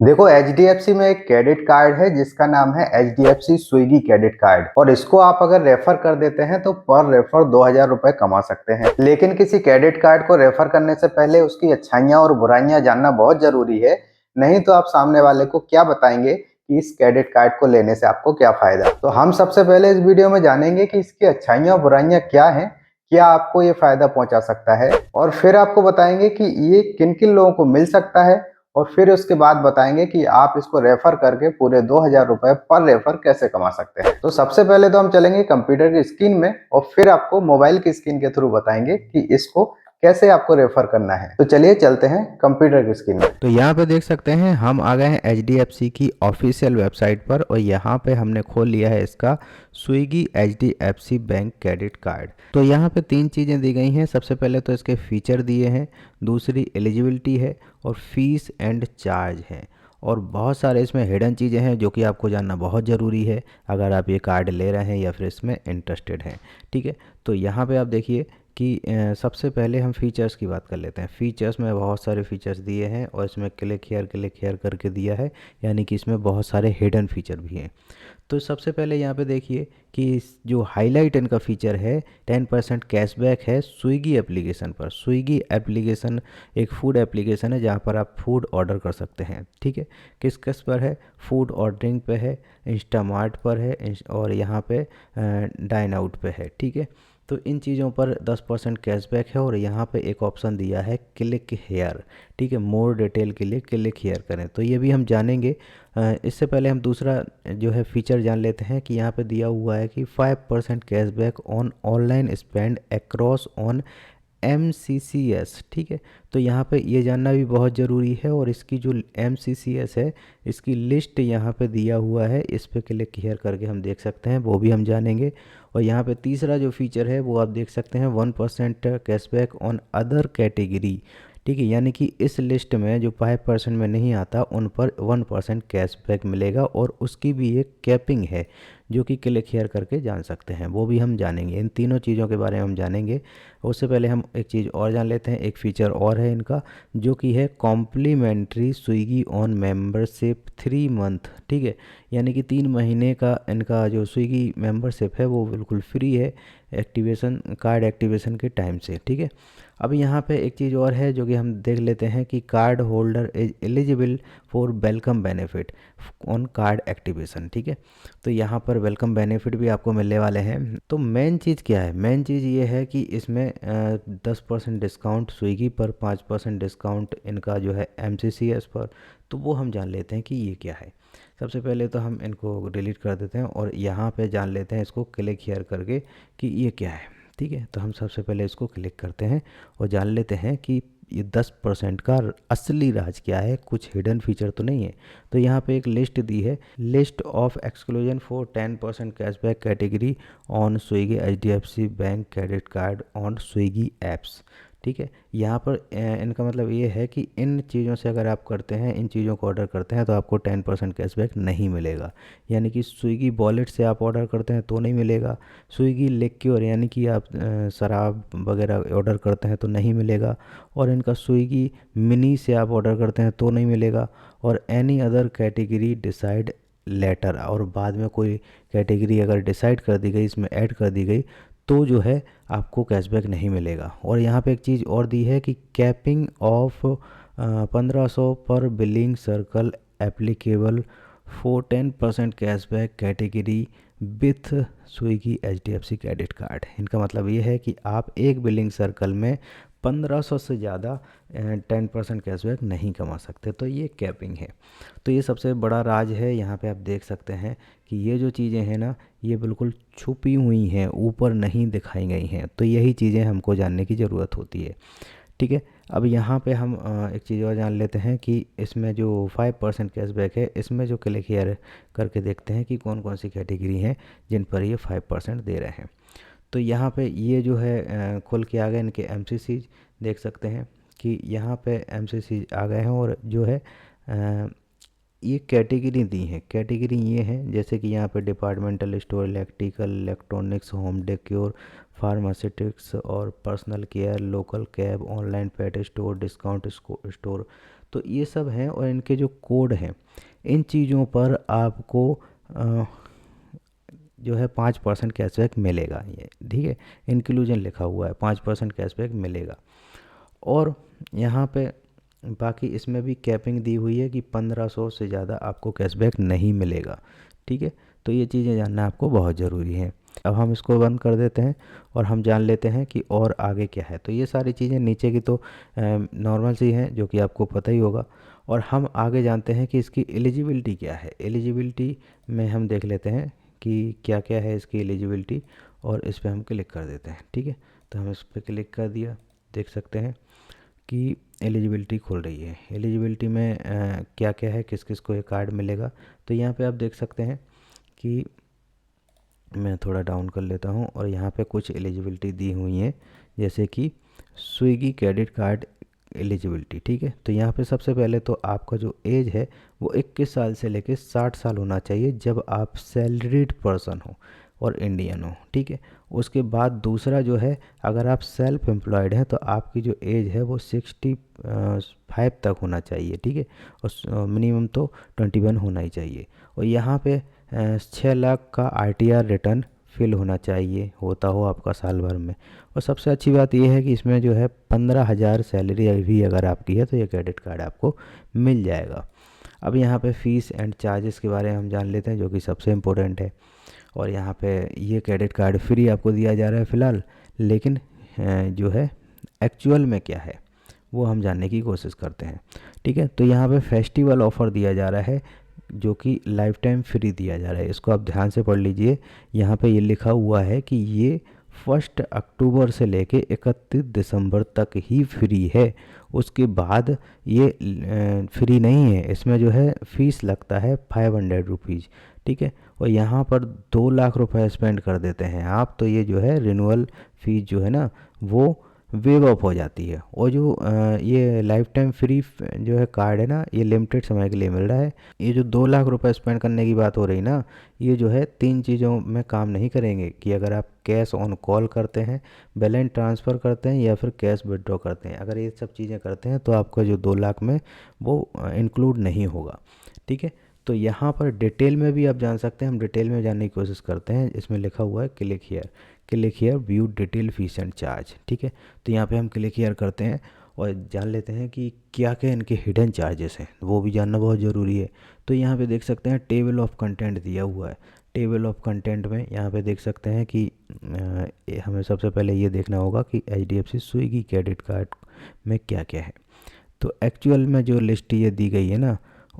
देखो, एचडीएफसी में एक क्रेडिट कार्ड है जिसका नाम है एचडीएफसी स्विगी क्रेडिट कार्ड, और इसको आप अगर रेफर कर देते हैं तो पर रेफर 2000 रुपए कमा सकते हैं। लेकिन किसी क्रेडिट कार्ड को रेफर करने से पहले उसकी अच्छाइयाँ और बुराइयां जानना बहुत जरूरी है। नहीं तो आप सामने वाले को क्या बताएंगे कि इस क्रेडिट कार्ड को लेने से आपको क्या फायदा। तो हम सबसे पहले इस वीडियो में जानेंगे कि इसकी अच्छाइयाँ और बुराइयां क्या हैं, क्या आपको ये फायदा पहुंचा सकता है, और फिर आपको बताएंगे कि ये किन किन लोगों को मिल सकता है, और फिर उसके बाद बताएंगे कि आप इसको रेफर करके पूरे 2000 रुपए पर रेफर कैसे कमा सकते हैं। तो सबसे पहले तो हम चलेंगे कंप्यूटर की स्क्रीन में, और फिर आपको मोबाइल की स्क्रीन के थ्रू बताएंगे कि इसको कैसे आपको रेफर करना है। तो चलिए चलते हैं कंप्यूटर की स्क्रीन में। तो यहाँ पे देख सकते हैं हम आ गए हैं एच की ऑफिशियल वेबसाइट पर और यहाँ पे हमने खोल लिया है इसका Swiggy H bank credit card. तो यहाँ पे तीन चीज़ें दी गई हैं। सबसे पहले तो इसके फीचर दिए हैं, दूसरी एलिजिबिलिटी है और फीस एंड चार्ज है। और बहुत सारे इसमें हिडन चीज़ें हैं जो कि आपको जानना बहुत ज़रूरी है अगर आप ये कार्ड ले रहे हैं या फिर इसमें इंटरेस्टेड हैं। ठीक है, तो यहाँ पे आप देखिए कि सबसे पहले हम फ़ीचर्स की बात कर लेते हैं। फ़ीचर्स में बहुत सारे फ़ीचर्स दिए हैं और इसमें क्लिक हेयर करके दिया है, यानी कि इसमें बहुत सारे हिडन फीचर भी हैं। तो सबसे पहले यहाँ पे देखिए कि जो हाईलाइट इनका फ़ीचर है 10% कैशबैक है स्विगी एप्लीकेशन पर। स्विगी एप्लीकेशन एक फूड एप्लीकेशन है जहाँ पर आप फूड ऑर्डर कर सकते हैं। ठीक है, किस किस पर है? फूड ऑर्डरिंग पे है, इंस्टामार्ट पर है और यहाँ पे डाइन आउट पे है। ठीक है, तो इन चीज़ों पर 10% कैशबैक है और यहाँ पे एक ऑप्शन दिया है क्लिक हेयर। ठीक है, मोर डिटेल के लिए क्लिक हेयर करें, तो ये भी हम जानेंगे। इससे पहले हम दूसरा जो है फीचर जान लेते हैं कि यहाँ पे दिया हुआ है कि 5% cashback on online spend across on MCCS। ठीक है, तो यहाँ पे ये जानना भी बहुत ज़रूरी है और इसकी जो MCCS है इसकी लिस्ट यहाँ पे दिया हुआ है, इस पे क्लिक हियर करके हम देख सकते हैं, वो भी हम जानेंगे। और यहाँ पे तीसरा जो फीचर है वो आप देख सकते हैं 1% कैशबैक ऑन अदर कैटेगरी। ठीक है, यानी कि इस लिस्ट में जो 5% में नहीं आता उन पर 1% कैशबैक मिलेगा और उसकी भी एक कैपिंग है जो कि क्लिक हेयर करके जान सकते हैं, वो भी हम जानेंगे। इन तीनों चीज़ों के बारे में हम जानेंगे। उससे पहले हम एक चीज़ और जान लेते हैं, एक फ़ीचर और है इनका जो कि है complimentary Swiggy One membership 3 month. ठीक है, यानी कि 3 महीने का इनका जो स्विगी मेंबरशिप है वो बिल्कुल फ्री है एक्टिवेशन कार्ड एक्टिवेशन के टाइम से। ठीक है, अब यहाँ पे एक चीज़ और है जो कि हम देख लेते हैं कि card holder is eligible for welcome benefit on card activation. ठीक है, तो यहाँ पर वेलकम बेनिफिट भी आपको मिलने वाले हैं। तो मेन चीज़ क्या है? मेन चीज़ ये है कि इसमें 10% डिस्काउंट स्विगी पर, 5% डिस्काउंट इनका जो है MCCS पर। तो वो हम जान लेते हैं कि ये क्या है। सबसे पहले तो हम इनको डिलीट कर देते हैं और यहाँ पे जान लेते हैं इसको क्लिक हियर करके कि ये क्या है। ठीक है, तो हम सबसे पहले इसको क्लिक करते हैं और जान लेते हैं कि ये 10% का असली राज क्या है, कुछ हिडन फीचर तो नहीं है। तो यहाँ पे एक लिस्ट दी है, list of exclusion for 10% cashback category on Swiggy HDFC bank credit card on Swiggy apps. ठीक है, यहाँ पर इनका मतलब ये है कि इन चीज़ों से अगर आप करते हैं, इन चीज़ों को ऑर्डर करते हैं तो आपको 10% कैशबैक नहीं मिलेगा। यानी कि स्विगी वॉलेट से आप ऑर्डर करते हैं तो नहीं मिलेगा, स्विगी लिक्योर यानी कि आप शराब वगैरह ऑर्डर करते हैं तो नहीं मिलेगा, और इनका स्विगी मिनी से आप ऑर्डर करते हैं तो नहीं मिलेगा, और any other category decide letter, और बाद में कोई कैटेगरी अगर डिसाइड कर दी गई, इसमें ऐड कर दी गई, तो जो है आपको कैशबैक नहीं मिलेगा। और यहाँ पे एक चीज़ और दी है कि कैपिंग ऑफ 1500 पर billing circle applicable for 10% cashback category with Swiggy HDFC credit card. इनका मतलब ये है कि आप एक बिलिंग सर्कल में 1500 से ज़्यादा 10% कैशबैक नहीं कमा सकते, तो ये कैपिंग है। तो ये सबसे बड़ा राज है। यहाँ पे आप देख सकते हैं कि ये जो चीज़ें हैं ना, ये बिल्कुल छुपी हुई हैं, ऊपर नहीं दिखाई गई हैं, तो यही चीज़ें हमको जानने की ज़रूरत होती है। ठीक है, अब यहाँ पे हम एक चीज़ और जान लेते हैं कि इसमें जो 5% कैशबैक है, इसमें जो क्लिक हियर करके देखते हैं कि कौन कौन सी कैटेगरी हैं जिन पर ये 5% दे रहे हैं। तो यहाँ पे ये जो है खुल के आ गए इनके MCC, देख सकते हैं कि यहाँ पे MCC आ गए हैं, और जो है ये कैटेगरी दी हैं। कैटेगरी ये हैं जैसे कि यहाँ पे departmental store, electrical, electronics, home decor, pharmaceutics और personal care, local cab, online pet store, discount store. तो ये सब हैं और इनके जो कोड हैं, इन चीज़ों पर आपको जो है 5% कैशबैक मिलेगा। ये ठीक है, इंक्लूजन लिखा हुआ है, 5% कैशबैक मिलेगा। और यहाँ पे बाकी इसमें भी कैपिंग दी हुई है कि 1500 से ज़्यादा आपको कैशबैक नहीं मिलेगा। ठीक है, तो ये चीज़ें जानना आपको बहुत ज़रूरी है। अब हम इसको बंद कर देते हैं और हम जान लेते हैं कि और आगे क्या है। तो ये सारी चीज़ें नीचे की तो नॉर्मल सी हैं जो कि आपको पता ही होगा। और हम आगे जानते हैं कि इसकी एलिजिबिलिटी क्या है। एलिजिबिलिटी में हम देख लेते हैं कि क्या क्या है इसकी एलिजिबिलिटी, और इस पर हम क्लिक कर देते हैं। ठीक है, तो हम इस पर क्लिक कर दिया, देख सकते हैं कि एलिजिबिलिटी खुल रही है। एलिजिबिलिटी में क्या क्या है, किस किस को ये कार्ड मिलेगा। तो यहाँ पे आप देख सकते हैं कि मैं थोड़ा डाउन कर लेता हूँ और यहाँ पे कुछ एलिजिबिलिटी दी हुई है, जैसे कि स्विगी क्रेडिट कार्ड एलिजिबिलिटी। ठीक है, तो यहाँ पे सबसे पहले तो आपका जो एज है वो 21 साल से लेके 60 साल होना चाहिए जब आप सैलरीड पर्सन हो और इंडियन हो। ठीक है, उसके बाद दूसरा जो है, अगर आप सेल्फ एम्प्लॉयड हैं तो आपकी जो एज है वो 65 तक होना चाहिए। ठीक है, और मिनिमम तो 21 होना ही चाहिए। और यहाँ पे 6 लाख का आरटीआर रिटर्न फिल होना चाहिए, होता हो आपका साल भर में। और सबसे अच्छी बात यह है कि इसमें जो है 15,000 सैलरी भी अगर आपकी है तो ये क्रेडिट कार्ड आपको मिल जाएगा। अब यहाँ पे फ़ीस एंड चार्जेस के बारे में हम जान लेते हैं, जो कि सबसे इम्पोर्टेंट है। और यहाँ पे ये क्रेडिट कार्ड फ्री आपको दिया जा रहा है फ़िलहाल, लेकिन जो है एक्चुअल में क्या है वो हम जानने की कोशिश करते हैं। ठीक है, तो यहाँ पे फेस्टिवल ऑफ़र दिया जा रहा है जो कि लाइफ टाइम फ्री दिया जा रहा है। इसको आप ध्यान से पढ़ लीजिए। यहाँ पे ये लिखा हुआ है कि ये 1 अक्टूबर से लेके 31 दिसंबर तक ही फ्री है। उसके बाद ये फ्री नहीं है, इसमें जो है फ़ीस लगता है 500 रुपीज़। ठीक है, और यहाँ पर 2 लाख रुपए स्पेंड कर देते हैं आप, तो ये जो है रिन्यूअल फ़ीस जो है ना वो वेव ऑफ हो जाती है। और जो ये लाइफ टाइम फ्री जो है कार्ड है ना, ये लिमिटेड समय के लिए मिल रहा है। ये जो 2 लाख रुपए स्पेंड करने की बात हो रही ना, ये जो है 3 चीज़ों में काम नहीं करेंगे कि अगर आप कैश ऑन कॉल करते हैं, बैलेंस ट्रांसफ़र करते हैं या फिर कैश विड्रॉ करते हैं। अगर ये सब चीज़ें करते हैं तो आपका जो 2 लाख में वो इंक्लूड नहीं होगा। ठीक है, तो यहाँ पर डिटेल में भी आप जान सकते हैं। हम डिटेल में जानने की कोशिश करते हैं। इसमें लिखा हुआ है click here view detail fees and charge. ठीक है, तो यहाँ पे हम क्लिक हियर करते हैं और जान लेते हैं कि क्या क्या इनके हिडन चार्जेस हैं, वो भी जानना बहुत ज़रूरी है। तो यहाँ पे देख सकते हैं टेबल ऑफ कंटेंट दिया हुआ है। टेबल ऑफ कंटेंट में यहाँ पे देख सकते हैं कि हमें सबसे पहले ये देखना होगा कि HDFC स्विगी क्रेडिट कार्ड में क्या क्या है। तो एक्चुअल में जो लिस्ट ये दी गई है ना,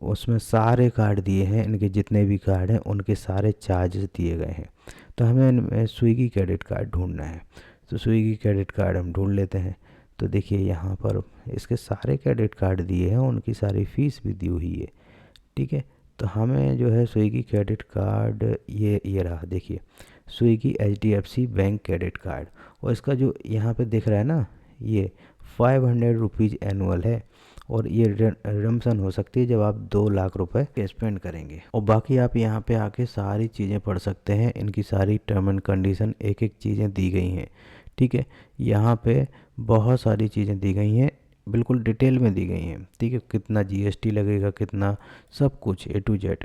उसमें सारे कार्ड दिए हैं, इनके जितने भी कार्ड हैं उनके सारे चार्जेस दिए गए हैं। तो हमें स्विगी क्रेडिट कार्ड ढूंढना है, तो स्विगी क्रेडिट कार्ड हम ढूंढ लेते हैं। तो देखिए यहाँ पर इसके सारे क्रेडिट कार्ड दिए हैं, उनकी सारी फ़ीस भी दी हुई है। ठीक है, तो हमें जो है स्विगी क्रेडिट कार्ड ये रहा, देखिए Swiggy HDFC bank credit card. और इसका जो यहाँ पे दिख रहा है ना, ये 500 रुपीज़ एनुअल है। और ये रिडम्पशन हो सकती है जब आप 2 लाख रुपए स्पेंड करेंगे। और बाकी आप यहाँ पे आके सारी चीज़ें पढ़ सकते हैं, इनकी सारी टर्म एंड कंडीशन एक एक चीज़ें दी गई हैं। ठीक है, यहाँ पे बहुत सारी चीज़ें दी गई हैं, बिल्कुल डिटेल में दी गई हैं। ठीक है, कितना GST लगेगा, कितना सब कुछ A to Z।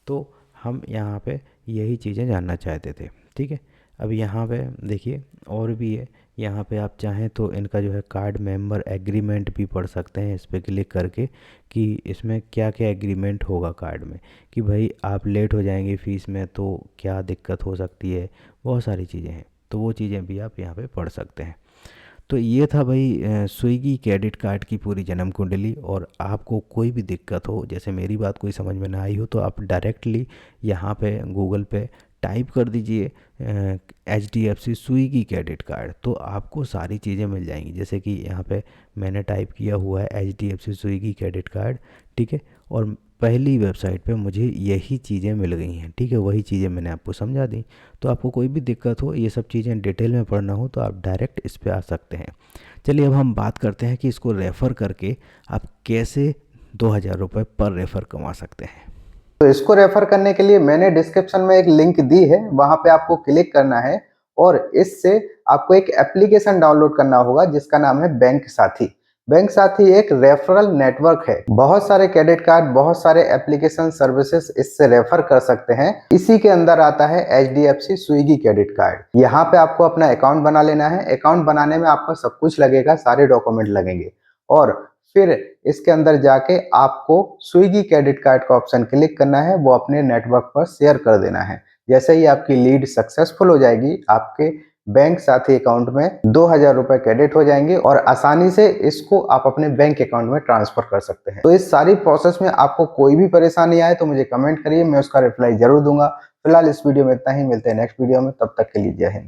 तो हम यहाँ पे यही चीज़ें जानना चाहते थे। ठीक है, अब यहाँ पे देखिए और भी है। यहाँ पे आप चाहें तो इनका जो है कार्ड मेंबर एग्रीमेंट भी पढ़ सकते हैं इस पर क्लिक करके, कि इसमें क्या क्या एग्रीमेंट होगा कार्ड में, कि भाई आप लेट हो जाएंगे फ़ीस में तो क्या दिक्कत हो सकती है। बहुत सारी चीज़ें हैं, तो वो चीज़ें भी आप यहाँ पे पढ़ सकते हैं। तो ये था भाई स्विगी क्रेडिट कार्ड की पूरी जन्म कुंडली। और आपको कोई भी दिक्कत हो, जैसे मेरी बात कोई समझ में ना आई हो, तो आप डायरेक्टली यहाँ पे गूगल पे टाइप कर दीजिए HDFC स्विगी क्रेडिट कार्ड, तो आपको सारी चीज़ें मिल जाएंगी। जैसे कि यहाँ पे मैंने टाइप किया हुआ है HDFC स्विगी क्रेडिट कार्ड। ठीक है, और पहली वेबसाइट पे मुझे यही चीज़ें मिल गई हैं। ठीक है, वही चीज़ें मैंने आपको समझा दी। तो आपको कोई भी दिक्कत हो, ये सब चीज़ें डिटेल में पढ़ना हो, तो आप डायरेक्ट इस पे आ सकते हैं। चलिए अब हम बात करते हैं कि इसको रेफ़र करके आप कैसे 2,000 रुपये पर रेफ़र कमा सकते हैं। तो इसको रेफर करने के लिए मैंने डिस्क्रिप्शन में एक लिंक दी है, वहां पे आपको क्लिक करना है और इससे आपको एक एप्लीकेशन डाउनलोड करना होगा जिसका नाम है बैंक साथी। बैंक साथी एक रेफरल नेटवर्क है। बहुत सारे क्रेडिट कार्ड, बहुत सारे एप्लीकेशन सर्विसेज इससे रेफर कर सकते हैं। इसी के अंदर आता है HDFC स्विगी क्रेडिट कार्ड। यहाँ पे आपको अपना अकाउंट बना लेना है। अकाउंट बनाने में आपका सब कुछ लगेगा, सारे डॉक्यूमेंट लगेंगे और फिर इसके अंदर जाके आपको स्विगी क्रेडिट कार्ड का ऑप्शन क्लिक करना है, वो अपने नेटवर्क पर शेयर कर देना है। जैसे ही आपकी लीड सक्सेसफुल हो जाएगी, आपके बैंक साथी अकाउंट में 2000 रुपए क्रेडिट हो जाएंगे और आसानी से इसको आप अपने बैंक अकाउंट में ट्रांसफर कर सकते हैं। तो इस सारी प्रोसेस में आपको कोई भी परेशानी आए तो मुझे कमेंट करिए, मैं उसका रिप्लाई जरूर दूंगा। फिलहाल इस वीडियो में इतना ही, मिलते हैं नेक्स्ट वीडियो में, तब तक के लिए जय हिंद।